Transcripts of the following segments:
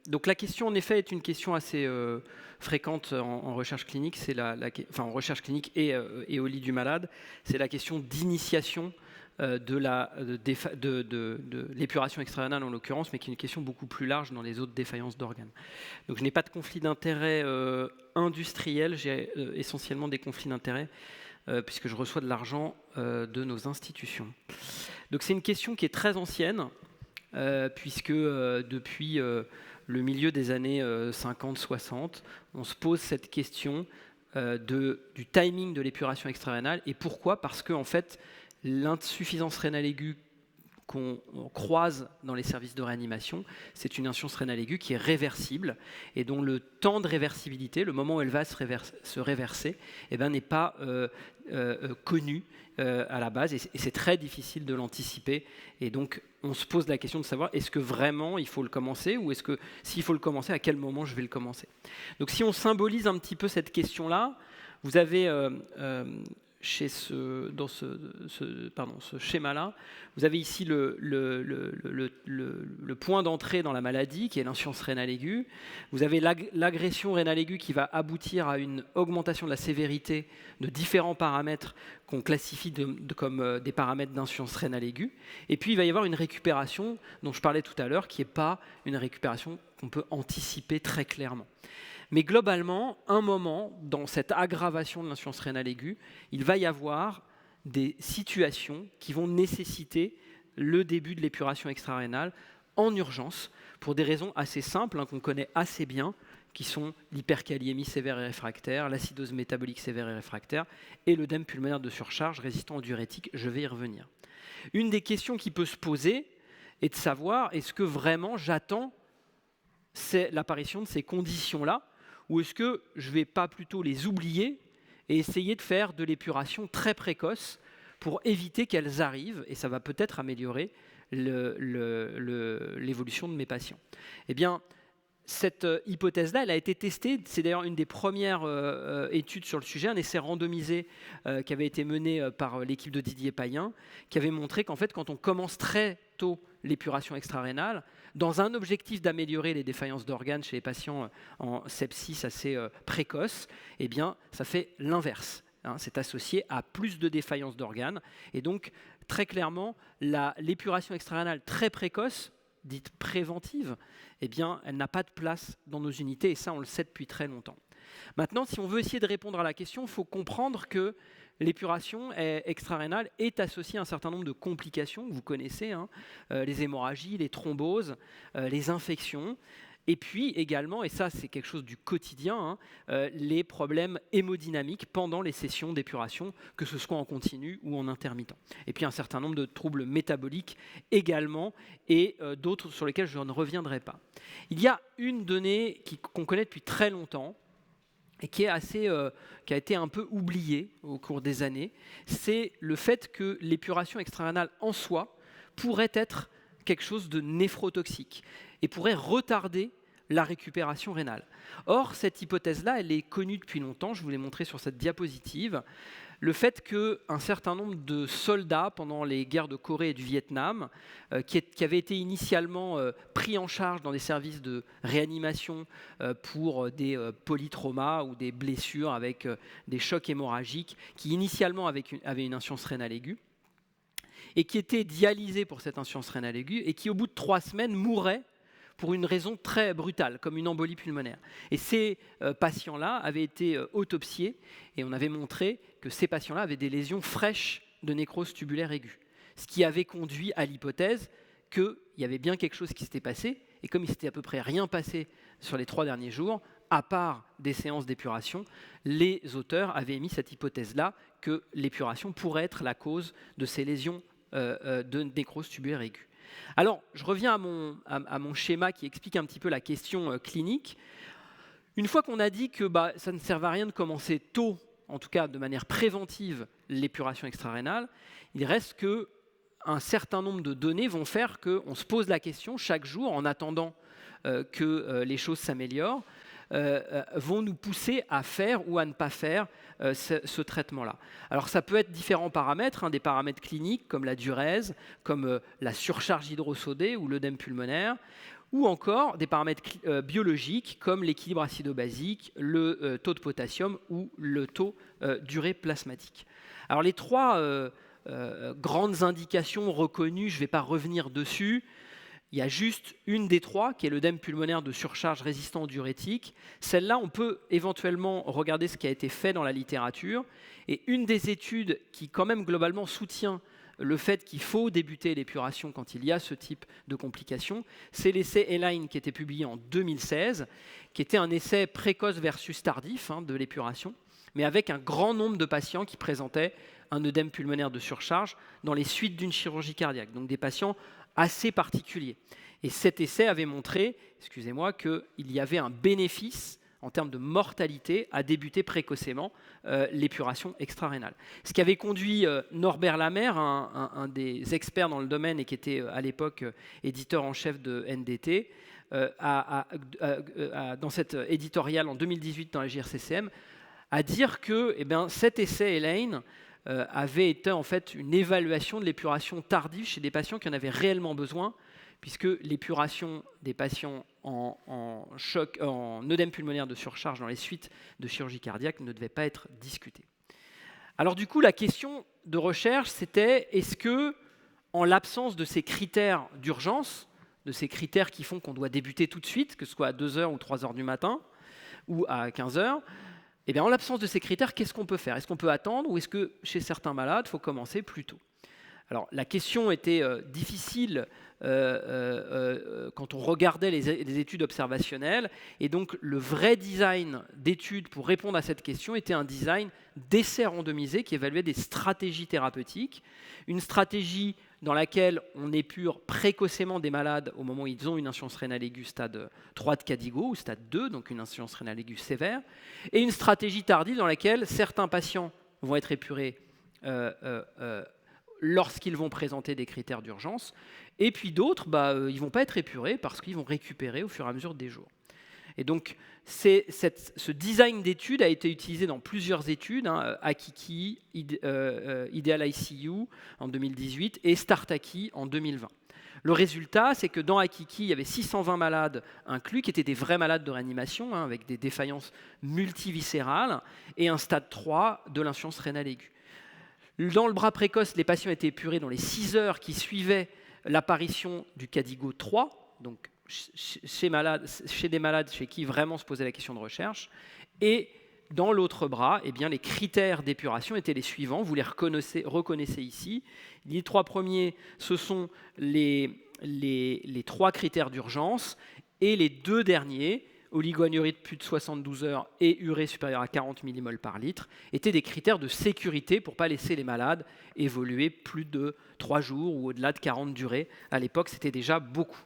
Donc la question, en effet, est une question assez fréquente en recherche clinique, en recherche clinique et au lit du malade. C'est la question d'initiation de l'épuration extra-rénale en l'occurrence, mais qui est une question beaucoup plus large dans les autres défaillances d'organes. Donc je n'ai pas de conflit d'intérêt industriel, j'ai essentiellement des conflits d'intérêt puisque je reçois de l'argent de nos institutions. Donc c'est une question qui est très ancienne, puisque depuis le milieu des années 50-60, on se pose cette question du timing de l'épuration extra-rénale. Et pourquoi ? Parce que en fait, l'insuffisance rénale aiguë qu'on croise dans les services de réanimation, c'est une insuffisance rénale aiguë qui est réversible et dont le temps de réversibilité, le moment où elle va se réverser, n'est pas connu à la base et c'est très difficile de l'anticiper. Et donc, on se pose la question de savoir est-ce que vraiment il faut le commencer ou est-ce que s'il faut le commencer, à quel moment je vais le commencer. Donc, si on symbolise un petit peu cette question-là, vous avez dans ce schéma-là, vous avez ici le point d'entrée dans la maladie, qui est l'insuffisance rénale aiguë. Vous avez l'agression rénale aiguë qui va aboutir à une augmentation de la sévérité de différents paramètres qu'on classifie comme des paramètres d'insuffisance rénale aiguë. Et puis, il va y avoir une récupération dont je parlais tout à l'heure, qui n'est pas une récupération qu'on peut anticiper très clairement. Mais globalement, un moment, dans cette aggravation de l'insuffisance rénale aiguë, il va y avoir des situations qui vont nécessiter le début de l'épuration extra-rénale en urgence, pour des raisons assez simples, qu'on connaît assez bien, qui sont l'hyperkaliémie sévère et réfractaire, l'acidose métabolique sévère et réfractaire, et l'œdème pulmonaire de surcharge résistant aux diurétiques. Je vais y revenir. Une des questions qui peut se poser est de savoir, est-ce que vraiment j'attends l'apparition de ces conditions-là, ou est-ce que je ne vais pas plutôt les oublier et essayer de faire de l'épuration très précoce pour éviter qu'elles arrivent, et ça va peut-être améliorer l'évolution de mes patients. Eh bien, cette hypothèse-là, elle a été testée, c'est d'ailleurs une des premières études sur le sujet, un essai randomisé qui avait été mené par l'équipe de Didier Payen, qui avait montré qu'en fait, quand on commence très tôt l'épuration extra-rénale, dans un objectif d'améliorer les défaillances d'organes chez les patients en sepsis assez précoce, eh bien, ça fait l'inverse. C'est associé à plus de défaillances d'organes. Et donc, très clairement, l'épuration extra-rénale très précoce, dite préventive, eh bien, elle n'a pas de place dans nos unités, et ça, on le sait depuis très longtemps. Maintenant, si on veut essayer de répondre à la question, il faut comprendre que l'épuration extra-rénale est associée à un certain nombre de complications que vous connaissez, les hémorragies, les thromboses, les infections, et puis également, et ça c'est quelque chose du quotidien, les problèmes hémodynamiques pendant les sessions d'épuration, que ce soit en continu ou en intermittent. Et puis un certain nombre de troubles métaboliques également, et d'autres sur lesquels je ne reviendrai pas. Il y a une donnée qu'on connaît depuis très longtemps, et qui a été un peu oubliée au cours des années, c'est le fait que l'épuration extra-rénale en soi pourrait être quelque chose de néphrotoxique et pourrait retarder la récupération rénale. Or, cette hypothèse-là, elle est connue depuis longtemps, je vous l'ai montré sur cette diapositive. Le fait qu'un certain nombre de soldats pendant les guerres de Corée et du Vietnam, qui avaient été initialement pris en charge dans des services de réanimation pour des polytraumas ou des blessures avec des chocs hémorragiques, qui initialement avaient une insuffisance rénale aiguë, et qui étaient dialysés pour cette insuffisance rénale aiguë, et qui au bout de 3 semaines mouraient pour une raison très brutale, comme une embolie pulmonaire. Et ces patients-là avaient été autopsiés, et on avait montré que ces patients-là avaient des lésions fraîches de nécrose tubulaire aiguë, ce qui avait conduit à l'hypothèse qu'il y avait bien quelque chose qui s'était passé, et comme il ne s'était à peu près rien passé sur les 3 derniers jours, à part des séances d'épuration, les auteurs avaient émis cette hypothèse-là que l'épuration pourrait être la cause de ces lésions de nécrose tubulaire aiguë. Alors, je reviens à mon schéma qui explique un petit peu la question clinique. Une fois qu'on a dit que ça ne sert à rien de commencer tôt, en tout cas de manière préventive, l'épuration extra-rénale, il reste qu'un certain nombre de données vont faire qu'on se pose la question chaque jour, en attendant que les choses s'améliorent, vont nous pousser à faire ou à ne pas faire ce traitement-là. Alors ça peut être différents paramètres, des paramètres cliniques comme la diurèse, comme la surcharge hydrosodée ou l'œdème pulmonaire, ou encore des paramètres biologiques comme l'équilibre acido-basique, le taux de potassium ou le taux d'urée plasmatique. Alors les trois grandes indications reconnues, je ne vais pas revenir dessus. Il y a juste une des trois, qui est l'œdème pulmonaire de surcharge résistant aux diurétiques. Celle-là, on peut éventuellement regarder ce qui a été fait dans la littérature. Et une des études qui, quand même, globalement soutient le fait qu'il faut débuter l'épuration quand il y a ce type de complications, c'est l'essai ELINE qui était publié en 2016, qui était un essai précoce versus tardif de l'épuration, mais avec un grand nombre de patients qui présentaient un œdème pulmonaire de surcharge dans les suites d'une chirurgie cardiaque, donc des patients assez particuliers. Et cet essai avait montré, excusez-moi, qu'il y avait un bénéfice en termes de mortalité à débuter précocement l'épuration extra-rénale. Ce qui avait conduit Norbert Lamer, un des experts dans le domaine et qui était à l'époque éditeur en chef de NDT, dans cet éditorial en 2018 dans la JRCCM, à dire que cet essai ELINE avait été en fait une évaluation de l'épuration tardive chez des patients qui en avaient réellement besoin, puisque l'épuration des patients en œdème pulmonaire de surcharge dans les suites de chirurgie cardiaque ne devait pas être discutée. Alors du coup, la question de recherche, c'était est-ce que, en l'absence de ces critères d'urgence, de ces critères qui font qu'on doit débuter tout de suite, que ce soit à 2h ou 3h du matin, ou à 15h, en l'absence de ces critères, qu'est-ce qu'on peut faire? Est-ce qu'on peut attendre ou est-ce que chez certains malades, il faut commencer plus tôt? Alors, la question était difficile quand on regardait les études observationnelles. Et donc, le vrai design d'études pour répondre à cette question était un design d'essai randomisé qui évaluait des stratégies thérapeutiques. Une stratégie dans laquelle on épure précocement des malades au moment où ils ont une insuffisance rénale aiguë stade 3 de KDIGO ou stade 2, donc une insuffisance rénale aiguë sévère. Et une stratégie tardive dans laquelle certains patients vont être épurés lorsqu'ils vont présenter des critères d'urgence, et puis d'autres, ils ne vont pas être épurés parce qu'ils vont récupérer au fur et à mesure des jours. Et donc, ce design d'étude a été utilisé dans plusieurs études, Akiki, Ideal ICU en 2018 et StartAki en 2020. Le résultat, c'est que dans Akiki, il y avait 620 malades inclus, qui étaient des vrais malades de réanimation, avec des défaillances multiviscérales, et un stade 3 de l'insuffisance rénale aiguë. Dans le bras précoce, les patients étaient épurés dans les 6 heures qui suivaient l'apparition du KDIGO 3, donc chez des malades chez qui vraiment se posait la question de recherche. Et dans l'autre bras, les critères d'épuration étaient les suivants. Vous les reconnaissez ici. Les 3 premiers, ce sont les 3 critères d'urgence. Et les 2 derniers, oligoanurite plus de 72 heures et urée supérieure à 40 mmol par litre, étaient des critères de sécurité pour ne pas laisser les malades évoluer plus de 3 jours ou au-delà de 40 d'urée. À l'époque, c'était déjà beaucoup.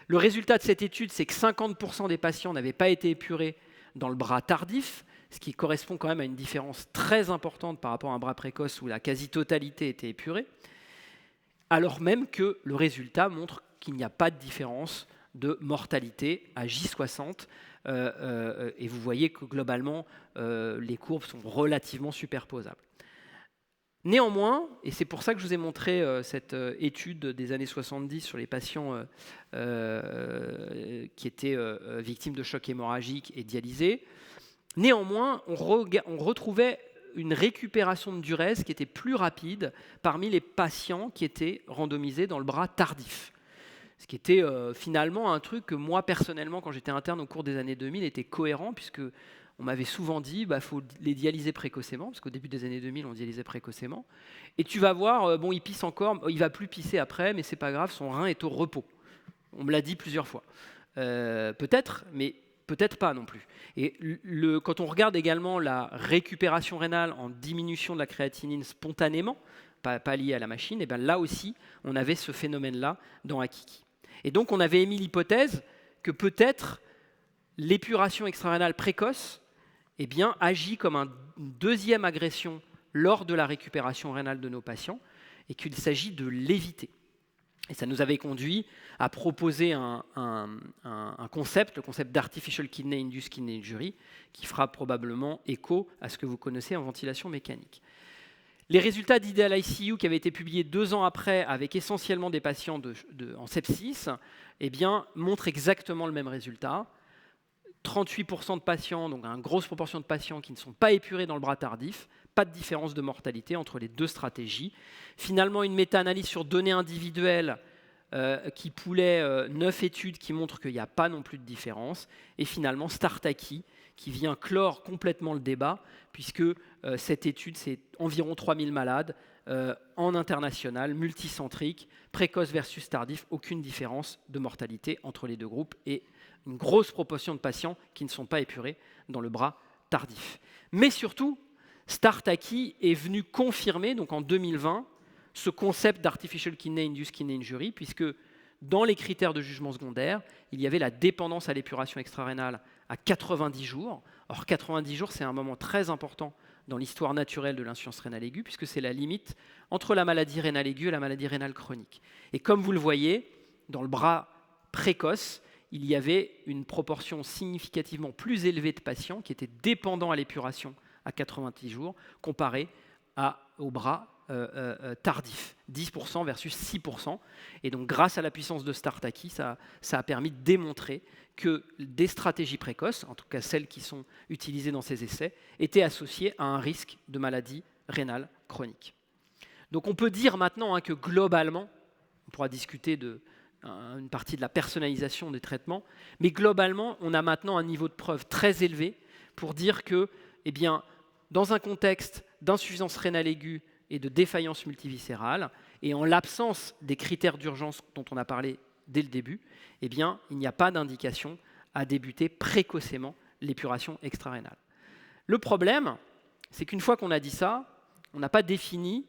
Le résultat de cette étude, c'est que 50% des patients n'avaient pas été épurés dans le bras tardif, ce qui correspond quand même à une différence très importante par rapport à un bras précoce où la quasi-totalité était épurée, alors même que le résultat montre qu'il n'y a pas de différence de mortalité à J60. Et vous voyez que globalement, les courbes sont relativement superposables. Néanmoins, et c'est pour ça que je vous ai montré cette étude des années 70 sur les patients qui étaient victimes de choc hémorragique et dialysés, néanmoins, on retrouvait une récupération de diurèse qui était plus rapide parmi les patients qui étaient randomisés dans le bras tardif. Ce qui était finalement un truc que moi, personnellement, quand j'étais interne au cours des années 2000, était cohérent, puisque on m'avait souvent dit qu'il faut les dialyser précocement, parce qu'au début des années 2000, on dialysait précocement. Et tu vas voir, il pisse encore, il ne va plus pisser après, mais ce n'est pas grave, son rein est au repos. On me l'a dit plusieurs fois. Peut-être, mais peut-être pas non plus. Et quand on regarde également la récupération rénale en diminution de la créatinine spontanément, pas liée à la machine, et là aussi, on avait ce phénomène-là dans Akiki. Et donc, on avait émis l'hypothèse que peut-être l'épuration extrarénale précoce agit comme une deuxième agression lors de la récupération rénale de nos patients et qu'il s'agit de l'éviter. Et ça nous avait conduit à proposer un concept, le concept d'Artificial Kidney Induced Kidney Injury, qui fera probablement écho à ce que vous connaissez en ventilation mécanique. Les résultats d'Ideal ICU qui avaient été publiés 2 ans après avec essentiellement des patients en sepsis eh bien, montrent exactement le même résultat. 38% de patients, donc une grosse proportion de patients qui ne sont pas épurés dans le bras tardif, pas de différence de mortalité entre les deux stratégies. Finalement, une méta-analyse sur données individuelles qui poulait 9 études qui montrent qu'il n'y a pas non plus de différence. Et finalement, Startaki, qui vient clore complètement le débat, puisque cette étude, c'est environ 3000 malades en international, multicentrique, précoce versus tardif, aucune différence de mortalité entre les deux groupes et une grosse proportion de patients qui ne sont pas épurés dans le bras tardif. Mais surtout, Startaki est venu confirmer, donc en 2020, ce concept d'artificial kidney induced kidney injury, puisque dans les critères de jugement secondaire, il y avait la dépendance à l'épuration extra-rénale à 90 jours. Or, 90 jours, c'est un moment très important dans l'histoire naturelle de l'insuffisance rénale aiguë, puisque c'est la limite entre la maladie rénale aiguë et la maladie rénale chronique. Et comme vous le voyez, dans le bras précoce, il y avait une proportion significativement plus élevée de patients qui étaient dépendants à l'épuration à 90 jours, comparé au bras tardif, 10% versus 6%. Et donc, grâce à la puissance de Startaki, ça a permis de démontrer que des stratégies précoces, en tout cas celles qui sont utilisées dans ces essais, étaient associées à un risque de maladie rénale chronique. Donc, on peut dire maintenant que globalement, on pourra discuter une partie de la personnalisation des traitements, mais globalement, on a maintenant un niveau de preuve très élevé pour dire que, eh bien, dans un contexte d'insuffisance rénale aiguë et de défaillance multiviscérale, et en l'absence des critères d'urgence dont on a parlé dès le début, eh bien, il n'y a pas d'indication à débuter précocement l'épuration extra-rénale. Le problème, c'est qu'une fois qu'on a dit ça, on n'a pas défini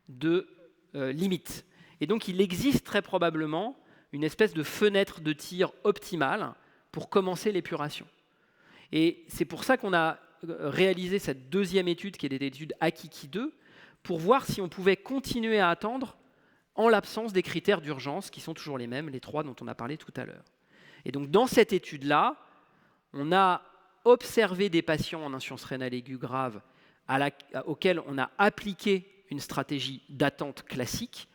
de limite. Et donc, il existe très probablement une espèce de fenêtre de tir optimale pour commencer l'épuration. Et c'est pour ça qu'on a réalisé cette deuxième étude, qui est l'étude Akiki 2, pour voir si on pouvait continuer à attendre en l'absence des critères d'urgence, qui sont toujours les mêmes, les 3 dont on a parlé tout à l'heure. Et donc, dans cette étude-là, on a observé des patients en insuffisance rénale aiguë grave auxquels on a appliqué une stratégie d'attente classique,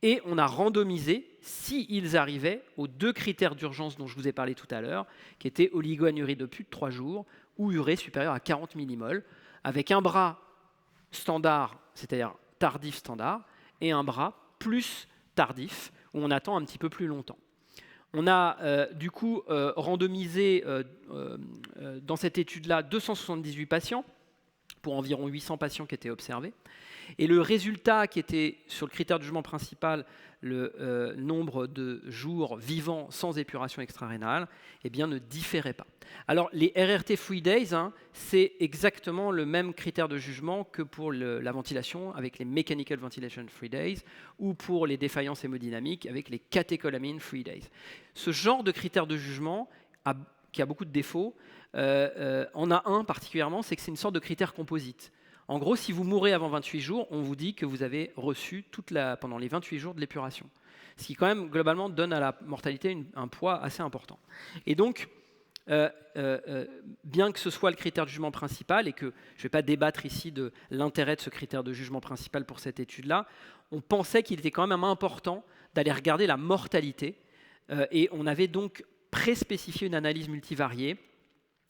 et on a randomisé s'ils arrivaient aux 2 critères d'urgence dont je vous ai parlé tout à l'heure, qui étaient oligoanurie de plus de 3 jours ou urée supérieure à 40 millimoles, avec un bras standard, c'est-à-dire tardif standard, et un bras plus tardif, où on attend un petit peu plus longtemps. On a du coup randomisé dans cette étude-là 278 patients, pour environ 800 patients qui étaient observés. Et le résultat qui était sur le critère de jugement principal, le nombre de jours vivants sans épuration extra-rénale, eh bien, ne différait pas. Alors, les RRT Free Days, c'est exactement le même critère de jugement que pour la ventilation avec les Mechanical Ventilation Free Days ou pour les défaillances hémodynamiques avec les catécholamines Free Days. Ce genre de critère de jugement, qui a beaucoup de défauts, en a un particulièrement, c'est que c'est une sorte de critère composite. En gros, si vous mourrez avant 28 jours, on vous dit que vous avez reçu pendant les 28 jours de l'épuration. Ce qui, quand même, globalement, donne à la mortalité un poids assez important. Et donc, bien que ce soit le critère de jugement principal, et que je ne vais pas débattre ici de l'intérêt de ce critère de jugement principal pour cette étude-là, on pensait qu'il était quand même important d'aller regarder la mortalité. Et on avait donc pré-spécifié une analyse multivariée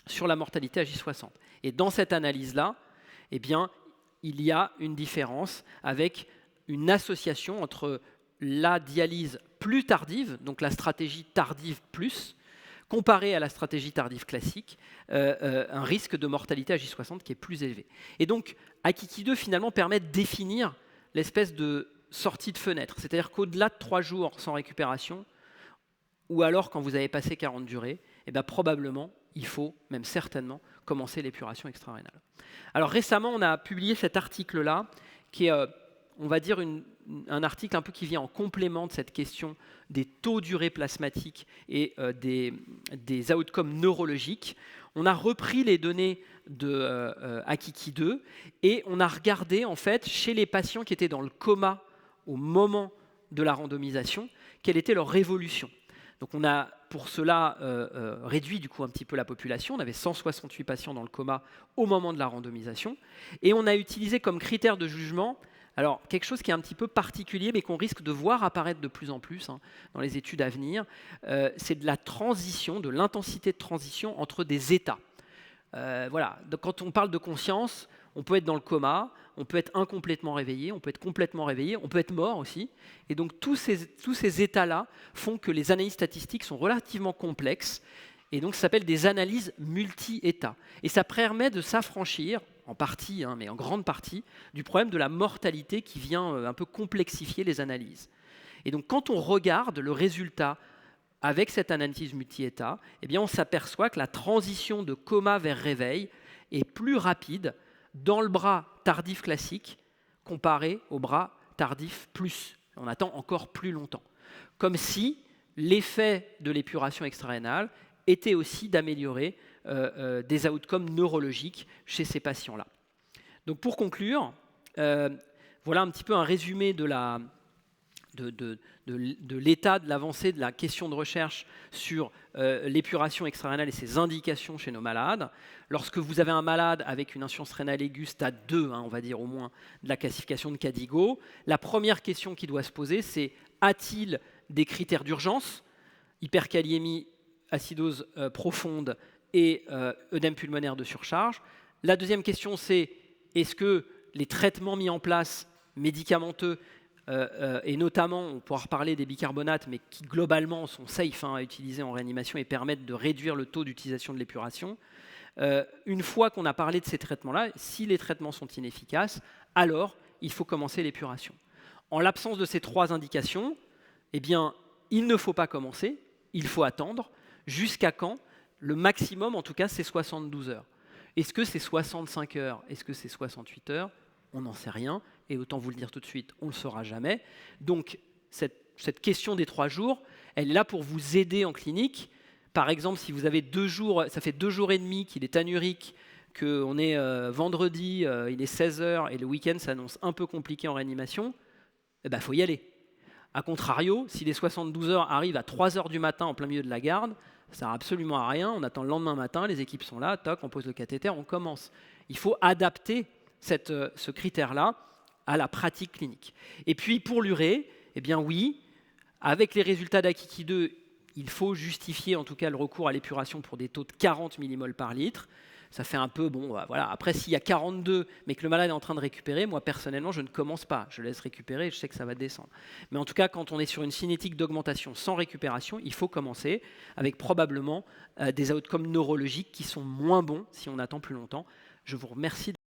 sur la mortalité à J60. Et dans cette analyse-là, eh bien, il y a une différence avec une association entre la dialyse plus tardive, donc la stratégie tardive plus, comparée à la stratégie tardive classique, un risque de mortalité à J60 qui est plus élevé. Et donc, Akiki 2 finalement permet de définir l'espèce de sortie de fenêtre, c'est-à-dire qu'au-delà de 3 jours sans récupération, ou alors quand vous avez passé 40 durées, eh bien, probablement, il faut, même certainement, commencer l'épuration extra-rénale. Alors récemment, on a publié cet article-là, qui est, on va dire, un article un peu qui vient en complément de cette question des taux d'urée plasmatique et des outcomes neurologiques. On a repris les données de Akiki 2 et on a regardé, en fait, chez les patients qui étaient dans le coma au moment de la randomisation, quelle était leur évolution. Donc on a pour cela réduit du coup un petit peu la population. On avait 168 patients dans le coma au moment de la randomisation. Et on a utilisé comme critère de jugement Alors, quelque chose qui est un petit peu particulier, mais qu'on risque de voir apparaître de plus en plus dans les études à venir, c'est de la transition, de l'intensité de transition entre des états. Voilà, donc, quand on parle de conscience, on peut être dans le coma, on peut être incomplètement réveillé, on peut être complètement réveillé, on peut être mort aussi. Et donc tous ces états-là font que les analyses statistiques sont relativement complexes. Et donc ça s'appelle des analyses multi-états. Et ça permet de s'affranchir, en partie, mais en grande partie, du problème de la mortalité qui vient un peu complexifier les analyses. Et donc quand on regarde le résultat avec cette analyse multi-état, eh bien on s'aperçoit que la transition de coma vers réveil est plus rapide dans le bras tardif classique comparé au bras tardif plus. On attend encore plus longtemps. Comme si l'effet de l'épuration extra-rénale était aussi d'améliorer des outcomes neurologiques chez ces patients-là. Donc pour conclure, voilà un petit peu un résumé de l'état de l'avancée de la question de recherche sur l'épuration extra-rénale et ses indications chez nos malades. Lorsque vous avez un malade avec une insuffisance rénale aiguë stade 2, on va dire au moins, de la classification de KDIGO, la première question qui doit se poser, c'est a-t-il des critères d'urgence, hyperkaliémie, acidose profonde et œdème pulmonaire de surcharge. La deuxième question, c'est est-ce que les traitements mis en place, médicamenteux, et notamment, on pourra reparler des bicarbonates, mais qui globalement sont safe à utiliser en réanimation et permettent de réduire le taux d'utilisation de l'épuration. Une fois qu'on a parlé de ces traitements-là, si les traitements sont inefficaces, alors il faut commencer l'épuration. En l'absence de ces trois indications, eh bien, il ne faut pas commencer, il faut attendre. Jusqu'à quand? Le maximum, en tout cas, c'est 72 heures. Est-ce que c'est 65 heures? Est-ce que c'est 68 heures? On n'en sait rien. Et autant vous le dire tout de suite, on ne le saura jamais. Donc, cette question des 3 jours, elle est là pour vous aider en clinique. Par exemple, si vous avez 2 jours, ça fait 2 jours et demi qu'il est anurique, qu'on est vendredi, il est 16 heures et le week-end s'annonce un peu compliqué en réanimation, eh ben, faut y aller. A contrario, si les 72 heures arrivent à 3 heures du matin en plein milieu de la garde, ça ne sert absolument à rien. On attend le lendemain matin, les équipes sont là, toc, on pose le cathéter, on commence. Il faut adapter ce critère-là à la pratique clinique. Et puis pour l'urée, eh bien oui, avec les résultats d'Akiki 2, il faut justifier en tout cas le recours à l'épuration pour des taux de 40 millimoles par litre. Ça fait un peu, bon, voilà. Après, s'il y a 42, mais que le malade est en train de récupérer, moi, personnellement, je ne commence pas. Je laisse récupérer et je sais que ça va descendre. Mais en tout cas, quand on est sur une cinétique d'augmentation sans récupération, il faut commencer avec probablement des outcomes neurologiques qui sont moins bons si on attend plus longtemps. Je vous remercie.